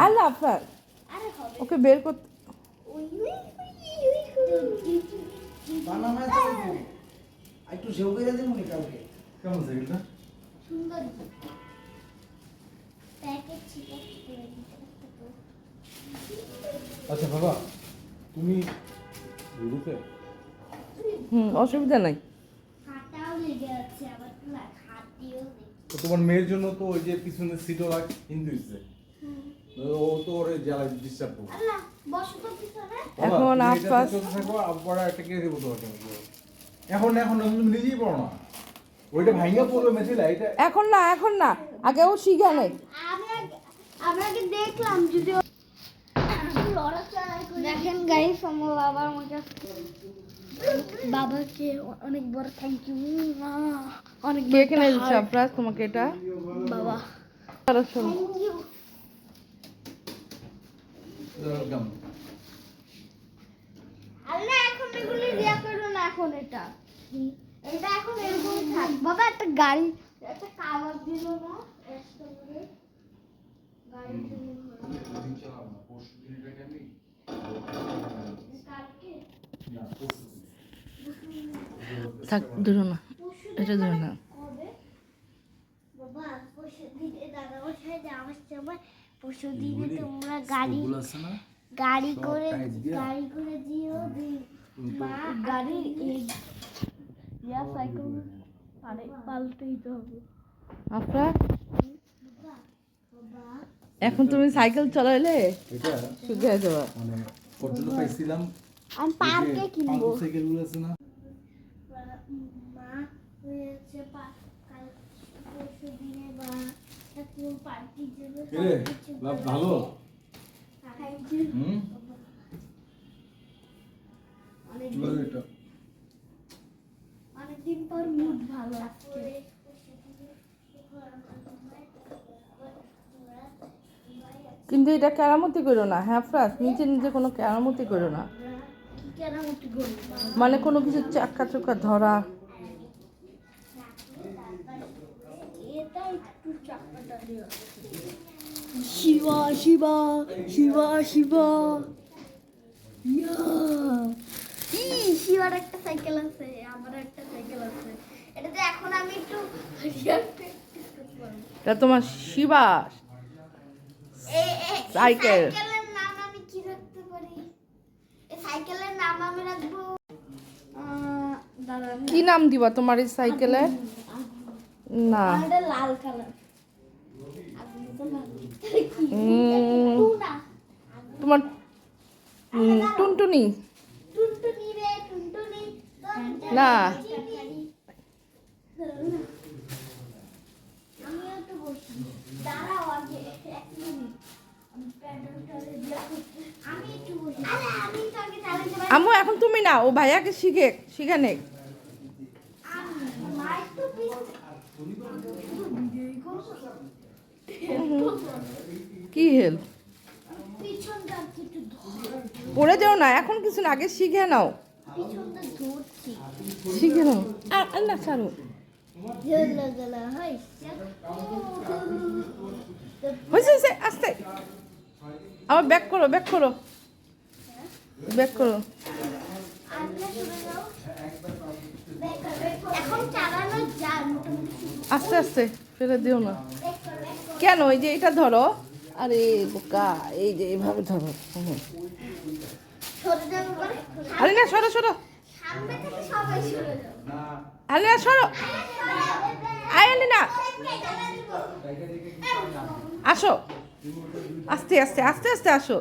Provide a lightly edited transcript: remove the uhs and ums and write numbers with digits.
আল্লাহ আপনার ওকে বের করতে একটু সেও করে দেবো নি কালকে কেমন সাইকেলটা সুন্দর প্যাকেট ছিল করে দিতে। আচ্ছা বাবা তুমি রুতে অসুবিধা নাই। হাতাও লেগে আছে আবার হাতিও লেগে। তো তোমার মেয়ের জন্য তো ওই যে পিছনের সিটও রাখ হিন্দু ইসে ও তো ওরে জ্বালা ডিস্টার্ব করবে। আল্লাহ বসো তো পিছনে। এখন আফাস থাকো আব্বারা একটা কে দেবো তোমাকে এখন এখন তুমি নিজেই পড়ো না ওইটা ভাঙা পড়বে মেথিলা এটা এখন না আগে ও শিখা নেই। আমি আগে দেখলাম যদি দেখেন গাইস আমার বাবার মজা বাবাকে অনেক বড় থ্যাংক ইউ অনেক কে কিনে দিচ্ছে আফরাজ তোমাকে এটা? বাবা শোনো থ্যাংক ইউ। একদম আল্লাহ এখন এগুলি রিয়া করো না এখন এটা এখন এরকম থাক বাবা একটা গাড়ি একটা কাগজ দিল না একটা করে গাড়ি দিল থাক ধরো না এটা ধরো না। বাবা পরশু দিনে দাদা বসায় যাওয়ার সময় পরশু দিনে তোমরা গাড়ি করে দিও মা গাড়ি ইয়া সাইকেল পাল্টে দিতে হবে। আফরাজ এখন তুমি সাইকেল চালাইলে এটা শুকিয়ে যাবে। মানে পর্যন্ত পাইছিলাম আমি পার্কে কিনবো সাইকেলগুলো আছে না মা হয়েছে কাল পরশু দিনে বা কোন পার্টির জন্য রে লাভ ভালো থ্যাংক ইউ এটা অনেকদিন পর মুড ভালো আসছে। কিন্তু এটা কেরামতি করো না। হ্যাঁ আফরাজ নিজে কোনো কেরামতি করো না। কি কেরামতি করবো মানে কোনো কিছু চাক্কা চোক্কা ধরা এটা একটু চাকাটা দিও শিবা শিবা শিবা শিবা ইয়া শিবার একটা সাইকেল আছে আমার একটা সাইকেল আছে এটাতে এখন আমি একটু প্র্যাকটিস করতে পারবো। এটা তোমার শিবা সাইকেল। সাইকেলের নাম আমি কি রাখতে পারি? এই সাইকেলের নাম আমি রাখবো দাঁড়ান কি নাম দিবা তোমার এই সাইকেলের? না এটা লাল কালার তোমার টুনটুনি টুনটুনি রে টুনটুনি না আমিও তো বসি দাঁড়াও আগে এক মিনিট আমি প্যাডেলটা দিয়া করতে আমি একটু বসি আরে আমি তো আগে চালাতে আম্মু এখন তুমি না ও ভাইয়াকে শিখে নে। মা একটু কি হেল্প পিছনটা একটু ধর পড়ে যাও না এখন কিছু না আগে শিখে নাও পিছনটা ধরছি শিখে নাও আর না ছাড়ো গেলা গেলা হাই হয়েছে আস্তে আবার ব্যাক করো এখন চালানো যায় মোটামুটি আস্তে ফেলে দিও না। কেন এই যে এটা ধরো আরে বোকা এই যে এইভাবে ধরো সরে যাবে বলে আরে না সরো সামনে থেকে সবাই সরে যাও আরে না সরো আরে না আসো আস্তে আসো।